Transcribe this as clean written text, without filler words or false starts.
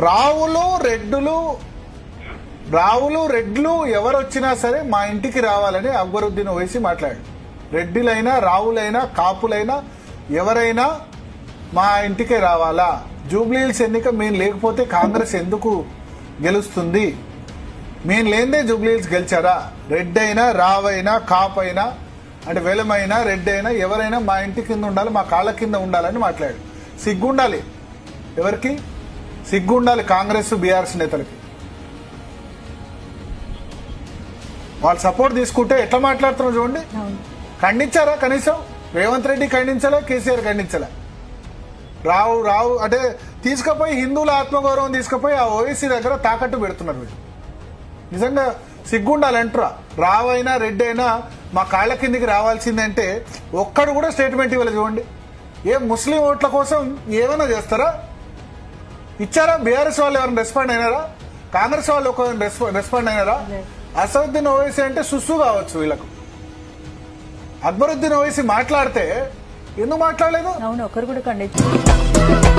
రావులు రెడ్లు ఎవరు వచ్చినా సరే మా ఇంటికి రావాలని అక్బరుద్దీన్ ఓవైసీ మాట్లాడాడు. రెడ్డిలైనా రావులైనా కాపులైనా ఎవరైనా మా ఇంటికే రావాలా, జూబ్లీహిల్స్ ఎన్నిక మేము లేకపోతే కాంగ్రెస్ ఎందుకు గెలుస్తుంది, మేము లేదే జూబ్లీహిల్స్ గెలిచారా, రెడ్డి అయినా రావైనా కాపైనా అంటే వెలమైనా రెడ్డి అయినా ఎవరైనా మా ఇంటి కింద ఉండాలి, మా కాళ్ళ కింద ఉండాలని మాట్లాడాడు. సిగ్గుండాలి, ఎవరికి సిగ్గుండాలి? కాంగ్రెస్ బీఆర్ఎస్ నేతలకి. వాళ్ళు సపోర్ట్ తీసుకుంటే ఎట్లా మాట్లాడుతున్నారు చూడండి. ఖండించారా? కనీసం రేవంత్ రెడ్డి ఖండించలే, కేసీఆర్ ఖండించలే. రావు అంటే తీసుకుపోయి హిందువుల ఆత్మగౌరవం తీసుకుపోయి ఆ ఓవైసీ దగ్గర తాకట్టు పెడుతున్నారు వీళ్ళు. నిజంగా సిగ్గుండాలంటారా? రావైనా రెడ్డి అయినా మా కాళ్ళ కిందికి రావాల్సిందంటే ఒక్కడు కూడా స్టేట్మెంట్ ఇవ్వాలి చూడండి. ముస్లిం ఓట్ల కోసం ఏమైనా చేస్తారా? ఇచ్చారా? బీఆర్ఎస్ వాళ్ళు ఎవరైనా రెస్పాండ్ అయినారా? కాంగ్రెస్ వాళ్ళు ఒక రెస్పాండ్ అయినారా? అసదుద్దీన్ ఓవైసీ అంటే సుస్సు కావచ్చు వీళ్ళకు. అక్బరుద్దీన్ ఓవైసీ మాట్లాడితే ఎందుకు మాట్లాడలేదు? అవును, ఒకరు కూడా ఖండించారు.